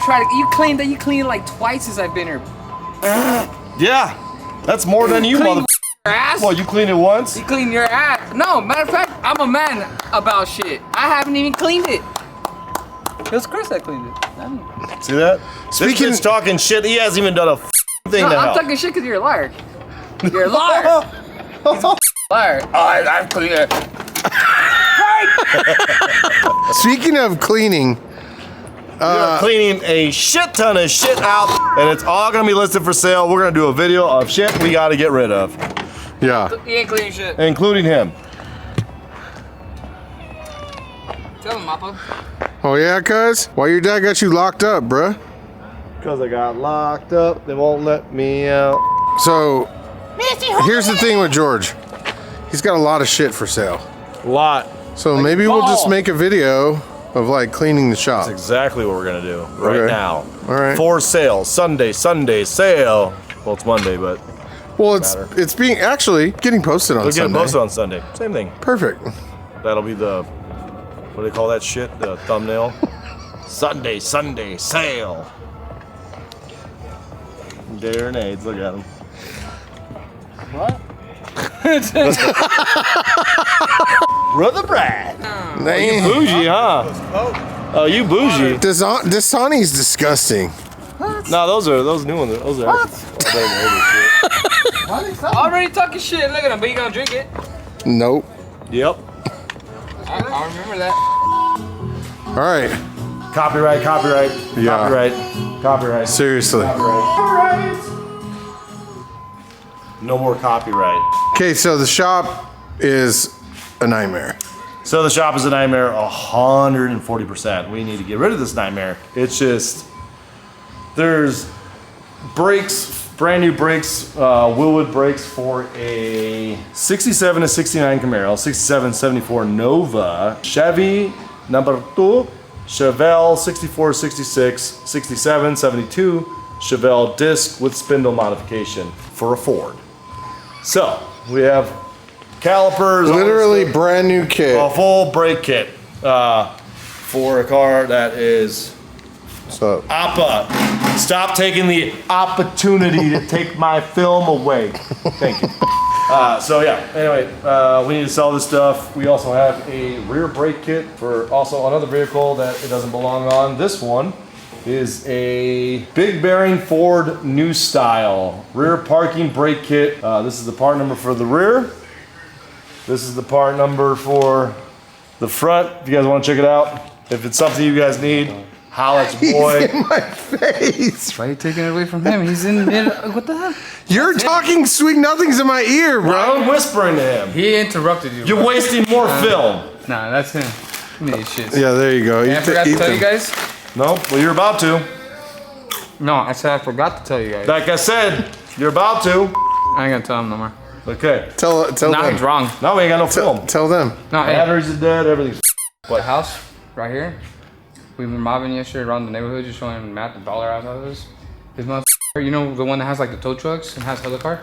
You cleaned like twice since I've been here. Yeah, that's more than you, mother. Ass? Well, you cleaned it once? You cleaned your ass. No, matter of fact, I'm a man about shit. I haven't even cleaned it. It was Chris that cleaned it. See that? Speaking this bitch talking shit, he hasn't even done a thing to I'm help. talking shit because you're a liar. You're a liar. He's a liar. I've cleaned it. Speaking of cleaning, we're cleaning a shit ton of shit out, and it's all gonna be listed for sale. We're gonna do a video of shit we gotta get rid of. yeah. You ain't cleaning shit. Including him. Tell him, Mappa. Oh yeah, cuz? Why your dad got you locked up, bruh? Because I got locked up, they won't let me out. So, here's the thing with George. He's got a lot of shit for sale. A lot. So maybe we'll just make a video of like cleaning the shop. That's exactly what we're gonna do right now. All right. For sale, Sunday sale. Well, it's Monday, but Well, it's being actually getting posted on it'll Sunday. get posted on Sunday. Same thing. Perfect. That'll be the, what do they call that shit? The thumbnail. Sunday sale. Dare and AIDS, look at him. What? Brother Brad. Oh, you bougie, huh? Oh, you bougie. Dasani's disgusting. No, those new ones. Those are Already talking shit. Look at him, but you gonna drink it. Nope. Yep. I remember that. All right. Copyright. Yeah. Copyright. Seriously. Copyright. No more copyright. Okay, so the shop is a nightmare. So the shop is a nightmare, 140%. We need to get rid of this nightmare. It's just, there's brakes, brand new brakes, Willwood brakes for a 67 to 69 Camaro, 67, 74 Nova, Chevy number 2, Chevelle 64, 66, 67, 72, Chevelle disc with spindle modification for a Ford. So we have calipers, Literally brand new kit. a full brake kit for a car that is So Appa. Stop taking the opportunity to take my film away. Thank you. So yeah, anyway, we need to sell this stuff. We also have a rear brake kit for also another vehicle that it doesn't belong on. This one is a big bearing Ford new style rear parking brake kit. This is the part number for the rear. This is the part number for the front. If you guys want to check it out, if it's something you guys need, holla at your boy. He's in my face. Why are you taking it away from him? He's in what the hell? You're talking sweet nothings in my ear, bro. I'm whispering to him. He interrupted you. You're wasting more film. Nah, that's him. Give me these shits. Yeah, there you go. I forgot to tell you guys. No, well you're about to. No, I said I forgot to tell you guys. Like I said, you're about to. I ain't gonna tell him no more. Okay. Tell Now them. he's wrong. Now we ain't got no film. Tell them. No, hey, Batteries are dead, everything's. the house right here. We were mobbing yesterday around the neighborhood, just showing Matt the dollar out of this. His motherfucker, you know the one that has like the tow trucks and has other car?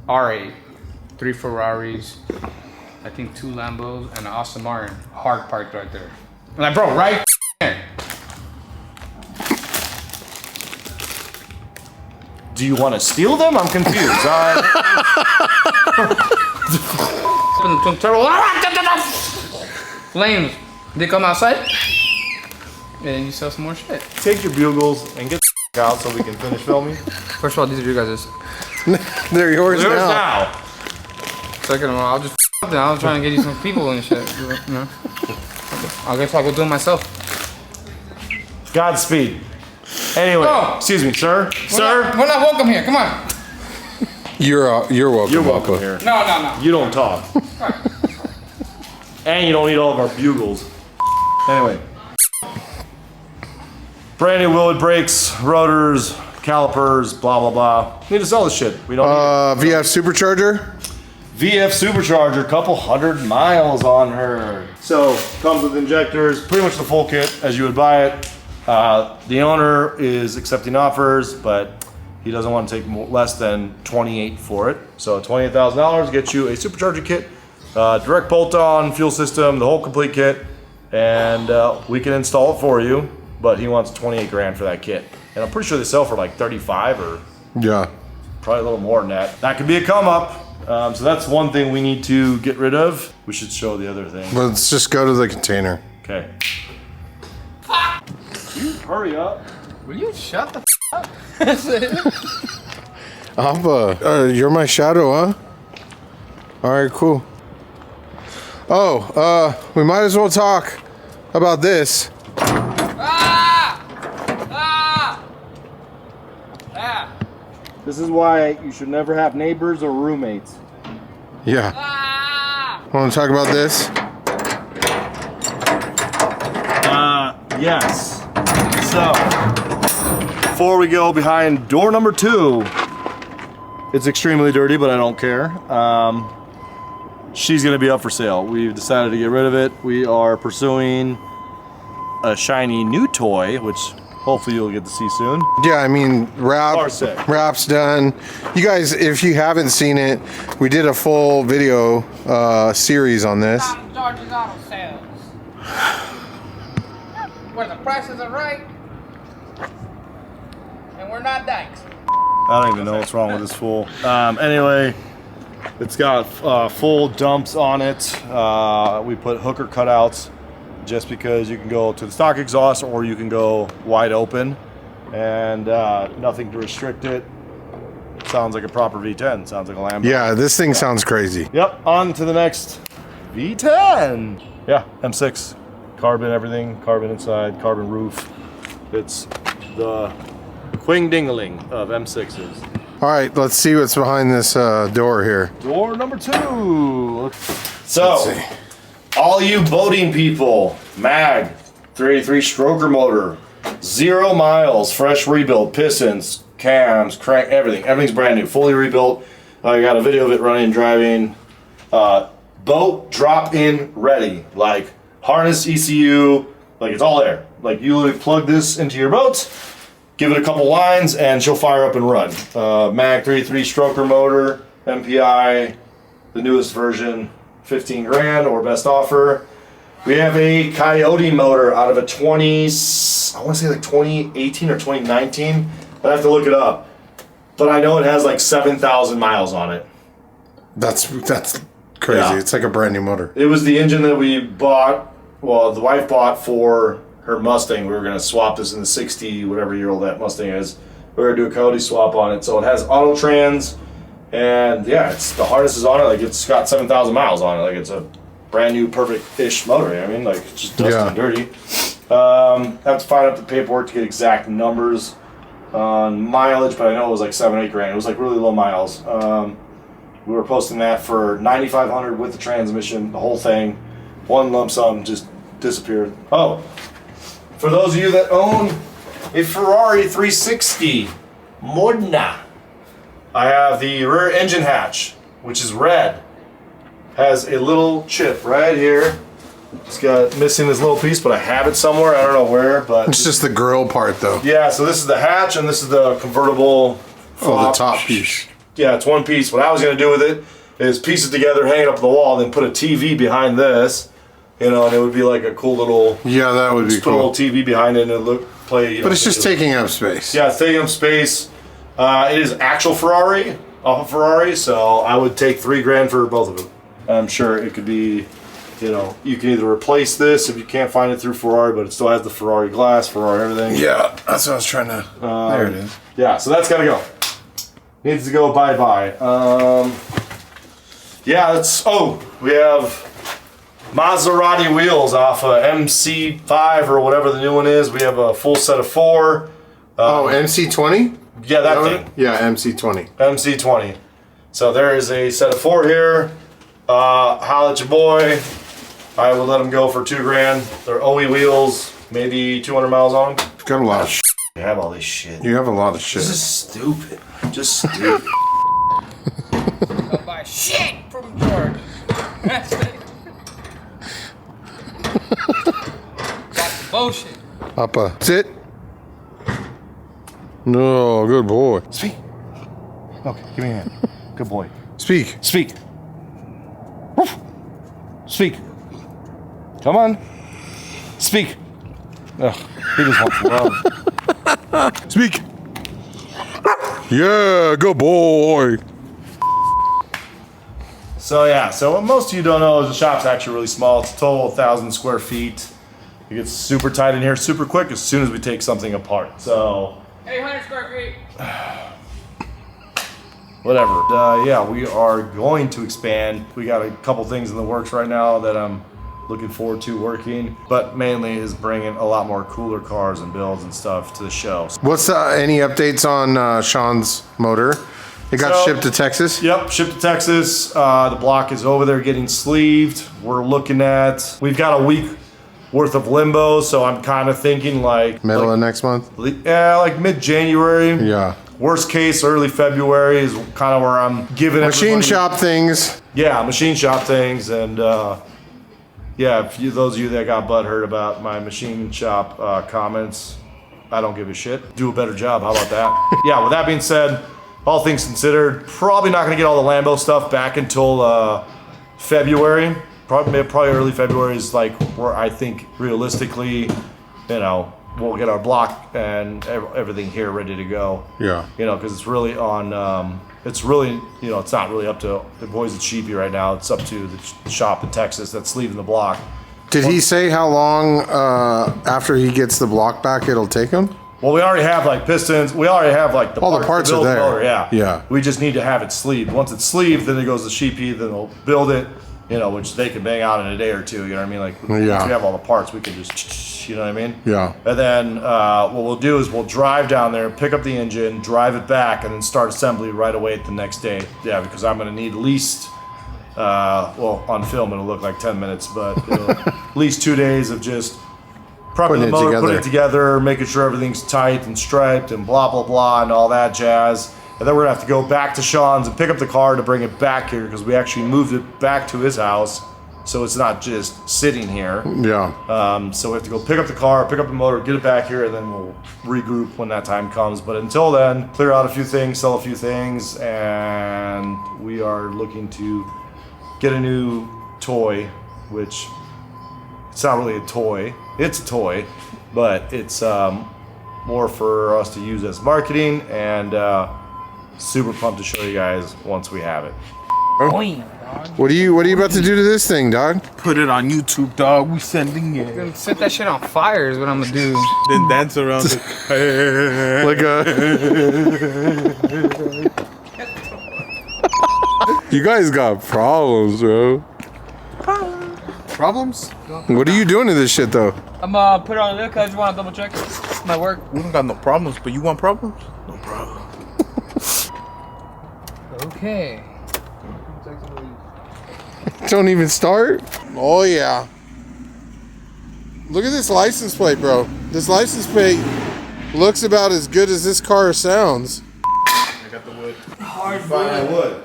R8, 3 Ferraris, I think 2 Lambos, and an Aston Martin, hard parked right there. I'm like, bro, right there. Do you want to steal them? I'm confused. Open the twin turbo, flames. They come outside, and then you sell some more shit. Take your bugles and get the out so we can finish filming. First of all, these are your guys'. They're yours There's now. now. Second of all, I'll just them. I was trying to get you some people and shit. You know? I guess I'll go do it myself. Godspeed. Anyway, Oh. excuse me, sir. Sir? We're not welcome here. Come on. You're welcome. You're welcome Papa. here. No. You don't talk. And you don't need all of our bugles. Anyway. Brand new Willwood brakes, rotors, calipers, blah, blah, blah. We need to sell this shit. We don't need it. VF supercharger. VF supercharger, couple 100 miles on her. So, comes with injectors, pretty much the full kit as you would buy it. The owner is accepting offers, but he doesn't want to take less than $28,000 for it. So $28,000 gets you a supercharger kit, direct bolt-on fuel system, the whole complete kit. and we can install it for you. But he wants 28 grand for that kit, and I'm pretty sure they sell for like 35 or Yeah. probably a little more than that. That could be a come up. So that's one thing we need to get rid of. We should show the other thing. Let's just go to the container. Okay. You hurry up. Will you shut the up? You're my shadow, huh? All right, cool. Oh, we might as well talk about this. This is why you should never have neighbors or roommates. Yeah. Want to talk about this? Yes. So, before we go behind door number 2, it's extremely dirty, but I don't care. She's gonna be up for sale. We've decided to get rid of it. We are pursuing a shiny new toy, which hopefully you'll get to see soon. Yeah, I mean, Parsec. wrap's done. You guys, if you haven't seen it, we did a full video series on this. George's Auto Sales. Where the prices are right, and we're not dykes. I don't even know what's wrong with this fool. Anyway, it's got full dumps on it. We put hooker cutouts just because you can go to the stock exhaust or you can go wide open, and nothing to restrict it. Sounds like a proper V10. Sounds like a Lambo. Yeah, this thing sounds crazy. Yep, on to the next V10. Yeah, M6. Carbon everything, carbon inside, carbon roof. It's the quing dingling of M6s. All right, let's see what's behind this door here. Door number 2. So, Let's see. all you boating people, mag, 383 stroker motor, 0 miles, fresh rebuild, pistons, cams, crank, everything. Everything's brand new, fully rebuilt. I got a video of it running and driving. Boat drop in ready, like harness, ECU, like it's all there. Like you literally plug this into your boat, give it a couple lines, and she'll fire up and run. Mag 383 stroker motor, MPI, the newest version, 15 grand or best offer. We have a Coyote motor out of a I want to say like 2018 or 2019. I'd have to look it up, but I know it has like 7,000 miles on it. That's crazy. Yeah. It's like a brand new motor. It was the engine that we bought, well, the wife bought for her Mustang. We were going to swap this in the 60, whatever year old that Mustang is. We were going to do a Coyote swap on it. So it has auto trans, and yeah, the harness is on it. Like it's got 7,000 miles on it. Like it's a brand new, perfect-ish motor. I mean, like it's just dusty and dirty. Have to find out the paperwork to get exact numbers on mileage, but I know it was like 7-8 grand. It was like really low miles. We were posting that for $9,500 with the transmission, the whole thing. One lump sum just disappeared. Oh, for those of you that own a Ferrari 360 Modena, I have the rear engine hatch, which is red. Has a little chip right here. It's got missing this little piece, but I have it somewhere. I don't know where, but It's just the grill part, though. yeah. So this is the hatch, and this is the convertible. Oh, the flop. top piece. Yeah, it's one piece. What I was gonna do with it is piece it together, hang it up on the wall, then put a TV behind this. You know, and it would be like a cool little. Yeah, that would be Just put a little cool. TV behind it and it look play. You know, But it's just taking up space. Yeah, it's taking up space. It is actual Ferrari, off of Ferrari, so I would take $3 grand for both of them. I'm sure it could be, you know, you can either replace this if you can't find it through Ferrari, but it still has the Ferrari glass, Ferrari everything. Yeah, that's what I was trying to. There it is. Yeah, so that's gotta go. Needs to go bye-bye. Yeah, that's, oh, we have Maserati wheels off a MC5 or whatever the new one is. We have a full set of 4. Oh, MC20? Yeah, that thing. Yeah, MC20. MC20. So there is a set of 4 here. Holla at your boy. I would let them go for $2 grand. They're OE wheels, maybe 200 miles on them. You've got a lot of shit. You have all this shit. You have a lot of shit. This is stupid. Just stupid. Don't buy shit from George. That's it. Got the bullshit. Papa. Sit. No, good boy. Speak. Okay, give me a hand. Good boy. Speak. Speak. Woof. Speak. Come on. Speak. Ugh, he just wants love. Speak. Yeah, good boy. So yeah, so what most of you don't know is the shop's actually really small. It's a total 1,000 square feet. It gets super tight in here super quick as soon as we take something apart. So 800 square feet. whatever. Yeah, we are going to expand. We got a couple things in the works right now that I'm looking forward to working, but mainly is bringing a lot more cooler cars and builds and stuff to the show. What's any updates on Sean's motor? It got shipped to Texas? Yep, shipped to Texas. The block is over there getting sleeved. We're looking at, we've got a week worth of limbo, so I'm kind of thinking like Middle of next month? Yeah, like mid-January. Yeah. Worst case, early February is kind of where I'm giving Machine everybody- shop things. Yeah, machine shop things, and yeah, if you, those of you that got butthurt about my machine shop comments, I don't give a shit. Do a better job. How about that? Yeah. With that being said, all things considered, probably not gonna get all the Lambo stuff back until February. Probably early February is like where I think realistically, you know, we'll get our block and everything here ready to go. Yeah. You know, because it's really on. It's really, you know, it's not really up to the boys at Sheepy right now. It's up to the shop in Texas that's leaving the block. Did he say how long after he gets the block back it'll take him? Well, we already have like pistons. We already have like the All the parts to build are there. the motor, yeah. Yeah. We just need to have it sleeved. Once it's sleeved, then it goes to Sheepy. Then they'll build it. You know, which they can bang out in a day or two. You know what I mean? Like once we have all the parts, we can just, you know what I mean? Yeah. And then what we'll do is we'll drive down there, pick up the engine, drive it back, and then start assembly right away the next day. Yeah, because I'm going to need at least, well, on film it'll look like 10 minutes, but at least 2 days of just prepping the motor, putting it together, making sure everything's tight and striped and blah, blah, blah, and all that jazz. And then we're going to have to go back to Sean's and pick up the car to bring it back here because we actually moved it back to his house. So it's not just sitting here. Yeah. So we have to go pick up the car, pick up the motor, get it back here, and then we'll regroup when that time comes. But until then, clear out a few things, sell a few things, and we are looking to get a new toy, which it's not really a toy. It's a toy, but it's more for us to use as marketing, and super pumped to show you guys once we have it. What are you about to do to this thing, dog? Put it on YouTube, dog. We sending it. Gonna set that shit on fire is what I'm gonna do. Then dance around it. Like You guys got problems, bro. Problems? What are you doing to this shit, though? I'm put it on there because I just want to double check my work. We don't got no problems, but you want problems? No problem. Okay. Don't even start? Oh, yeah. Look at this license plate, bro. This license plate looks about as good as this car sounds. I got the wood. Hard Find my wood.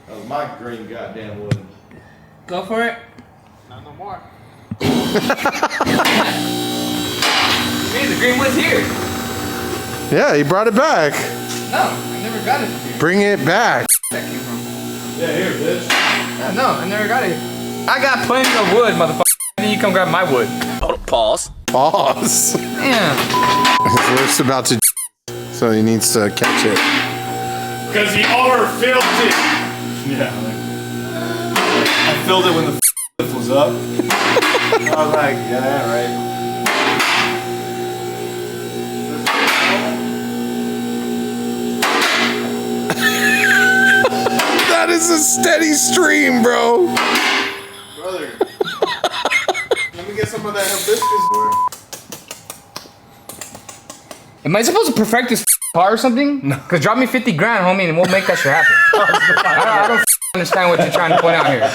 That was my green goddamn wood. Go for it. Not no more. Hey, the green wood's here. Yeah, he brought it back. No, I never got it here. Bring it back. That came from. Yeah, here, bitch. Yeah, no, I never got it. I got plenty of wood, motherfucker. Then you come grab my wood. Pause. Yeah. His work's about to so he needs to catch it. Because he overfilled it. Yeah. I filled it when the lift was up. I was like, yeah, right. That is a steady stream, bro. Brother. Let me get some of that hibiscus. Am I supposed to perfect this car or something? No. Cause drop me 50 grand, homie, and we'll make that shit happen. I don't understand what you're trying to point out here.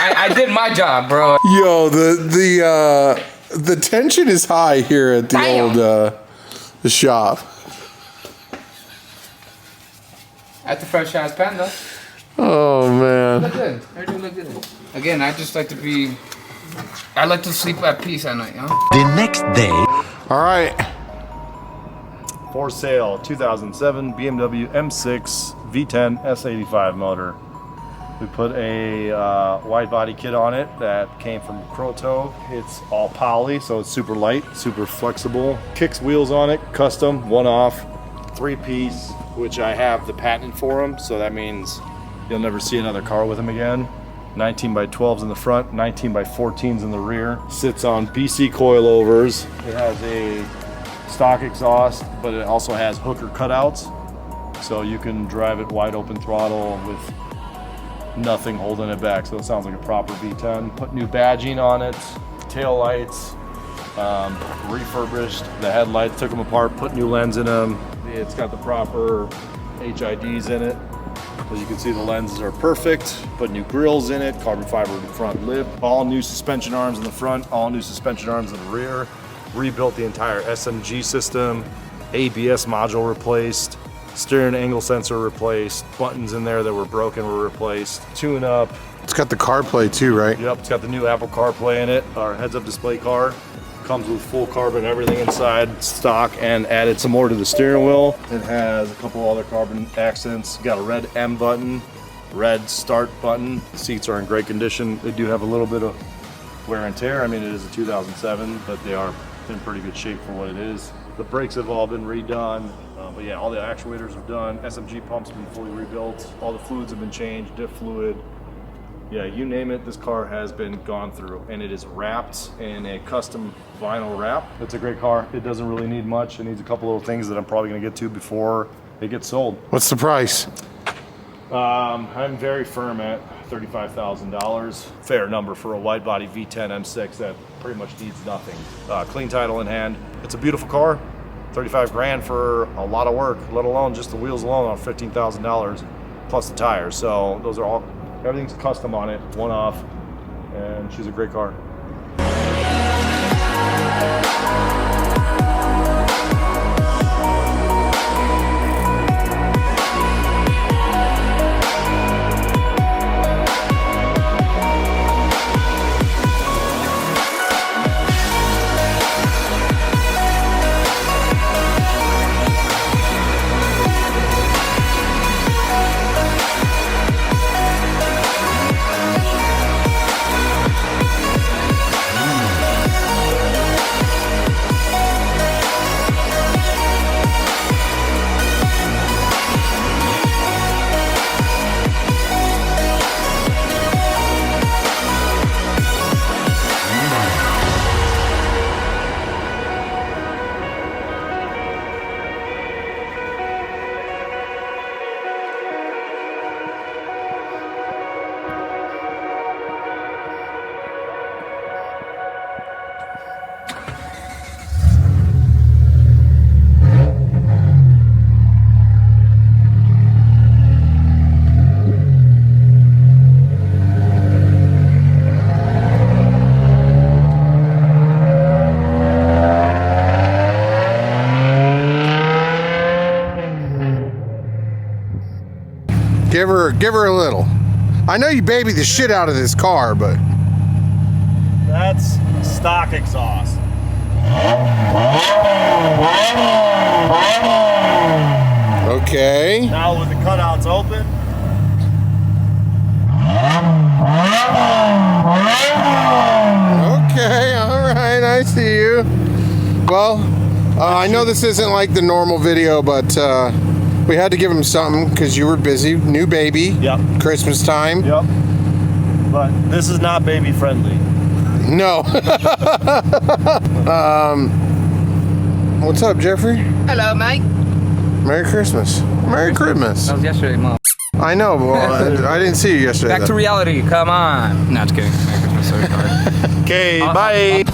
I did my job, bro. Yo, the tension is high here at the old the shop. At the fresh ass panda. Oh man. Look good. Everything look good. Again, I just like to be. I like to sleep at peace at night, you know? The next day. All right. For sale, 2007 BMW M6 V10 S85 motor. We put a wide body kit on it that came from Croto. It's all poly, so it's super light, super flexible. Kicks wheels on it, custom, one off, 3-piece, which I have the patent for them, so that means you'll never see another car with them again. 19 by 12s in the front, 19 by 14s in the rear. Sits on BC coilovers. It has a stock exhaust, but it also has hooker cutouts, so you can drive it wide open throttle with nothing holding it back. So it sounds like a proper V10. Put new badging on it, tail lights, refurbished the headlights, took them apart, put new lens in them. It's got the proper HIDs in it. As you can see, the lenses are perfect. Put new grills in it, carbon fiber front lip, all new suspension arms in the front, all new suspension arms in the rear. Rebuilt the entire SMG system, ABS module replaced, steering angle sensor replaced, buttons in there that were broken were replaced, tune up. It's got the CarPlay too, right? Yep, it's got the new Apple CarPlay in it. Our heads-up display car comes with full carbon, everything inside stock, and added some more to the steering wheel. It has a couple other carbon accents. Got a red M button, red start button. The seats are in great condition. They do have a little bit of wear and tear. I mean, it is a 2007, but they are in pretty good shape for what it is. The brakes have all been redone, but yeah, all the actuators are done. SMG pumps have been fully rebuilt. All the fluids have been changed, diff fluid. Yeah, you name it, this car has been gone through, and it is wrapped in a custom vinyl wrap. It's a great car. It doesn't really need much. It needs a couple little things that I'm probably gonna get to before it gets sold. What's the price? I'm very firm at $35,000. Fair number for a wide body V10 M6 that pretty much needs nothing. Clean title in hand. It's a beautiful car. 35 grand for a lot of work, let alone just the wheels alone on $15,000 plus the tires. So those are all, everything's custom on it, one off, and she's a great car. Give her a little. I know you baby the shit out of this car, but That's stock exhaust. okay. Now with the cutouts open. Okay, all right, I see you. Well, I know this isn't like the normal video, but we had to give him something because you were busy. New baby. Yep. Christmas time. Yep. But this is not baby friendly. No. What's up, Jeffrey? Hello, mate. Merry Christmas. Merry Christmas. That was yesterday, Mom. I know, but I didn't see you yesterday. Back to reality. Come on. No, just kidding. Merry Christmas. Sorry. Okay, bye.